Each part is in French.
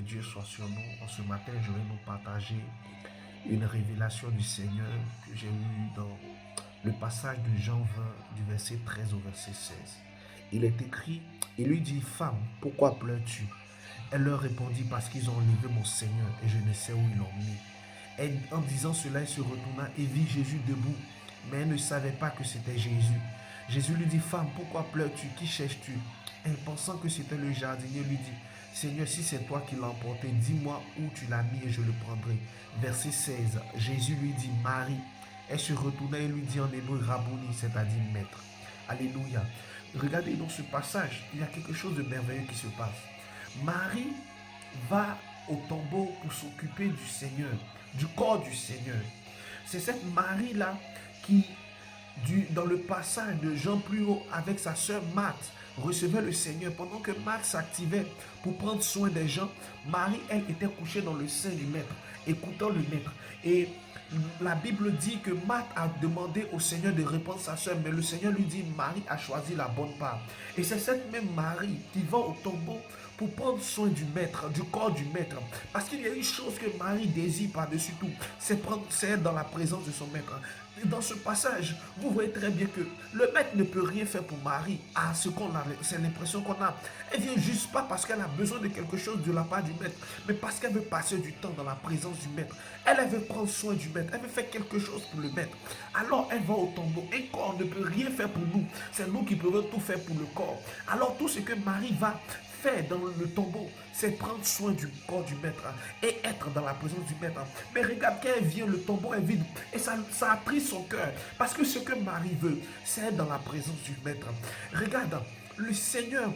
Dieu soit sur nous. En ce matin, je vais nous partager une révélation du Seigneur que j'ai eue dans le passage de Jean 20, du verset 13 au verset 16. Il est écrit, il lui dit, femme, pourquoi pleures-tu? Elle leur répondit, parce qu'ils ont enlevé mon Seigneur et je ne sais où ils l'ont mis. Et en disant cela, elle se retourna et vit Jésus debout, mais elle ne savait pas que c'était Jésus. Jésus lui dit, femme, pourquoi pleures-tu? Qui cherches-tu? Elle, pensant que c'était le jardinier, lui dit, Seigneur, si c'est toi qui l'as emporté, dis-moi où tu l'as mis et je le prendrai. Verset 16, Jésus lui dit, Marie. Elle se retourna et lui dit en hébreu, Rabouni, c'est-à-dire maître. Alléluia. Regardez dans ce passage, il y a quelque chose de merveilleux qui se passe. Marie va au tombeau pour s'occuper du Seigneur, du corps du Seigneur. C'est cette Marie-là qui, dans le passage de Jean plus haut avec sa sœur Marthe, recevait le Seigneur. Pendant que Marthe s'activait pour prendre soin des gens, Marie, elle, était couchée dans le sein du Maître, écoutant le Maître. Et la Bible dit que Marthe a demandé au Seigneur de répondre sa sœur, mais le Seigneur lui dit, Marie a choisi la bonne part. Et c'est cette même Marie qui va au tombeau pour prendre soin du Maître, du corps du Maître. Parce qu'il y a une chose que Marie désire par-dessus tout, c'est être dans la présence de son Maître. Et dans ce passage, vous voyez très bien que le Maître ne peut rien faire pour Marie. Ah, c'est l'impression qu'on a. Elle vient juste pas parce qu'elle a besoin de quelque chose de la part du Maître, mais parce qu'elle veut passer du temps dans la présence du Maître. Elle veut prendre soin du Maître. Elle veut faire quelque chose pour le Maître. Alors elle va au tombeau. Un corps ne peut rien faire pour nous. C'est nous qui pouvons tout faire pour le corps. Alors tout ce que Marie va faire dans le tombeau, c'est prendre soin du corps du Maître et être dans la présence du Maître. Mais regarde, quand elle vient, le tombeau est vide et ça a pris son cœur. Parce que ce que Marie veut, c'est être dans la présence du Maître. Regarde, le Seigneur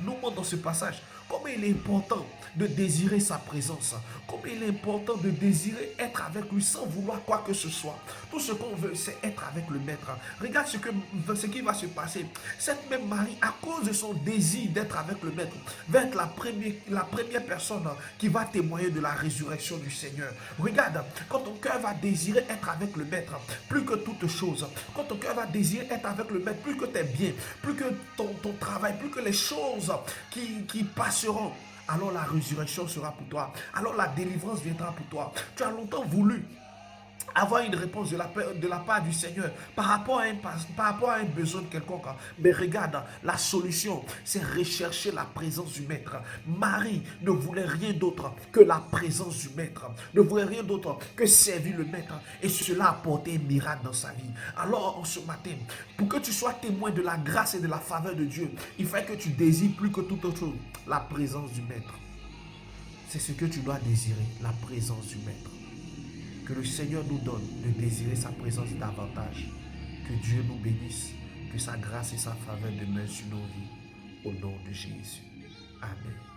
nous montre dans ce passage combien il est important de désirer sa présence, combien il est important de désirer être avec lui sans vouloir quoi que ce soit. Tout ce qu'on veut, c'est être avec le Maître. Regarde ce qui va se passer. Cette même Marie, à cause de son désir d'être avec le Maître, va être la première personne qui va témoigner de la résurrection du Seigneur. Regarde, quand ton cœur va désirer être avec le Maître, plus que toute chose, quand ton cœur va désirer être avec le Maître, plus que tes biens, plus que ton travail, plus que les choses qui passeront, alors la résurrection sera pour toi. Alors la délivrance viendra pour toi. Tu as longtemps voulu avoir une réponse de la part du Seigneur par rapport à un besoin quelconque. Mais regarde, la solution, c'est rechercher la présence du Maître. Marie ne voulait rien d'autre que la présence du Maître, ne voulait rien d'autre que servir le Maître. Et cela a apporté un miracle dans sa vie. Alors, en ce matin, pour que tu sois témoin de la grâce et de la faveur de Dieu, il faut que tu désires plus que toute autre chose la présence du Maître. C'est ce que tu dois désirer, la présence du Maître. Que le Seigneur nous donne de désirer sa présence davantage. Que Dieu nous bénisse. Que sa grâce et sa faveur demeurent sur nos vies. Au nom de Jésus. Amen.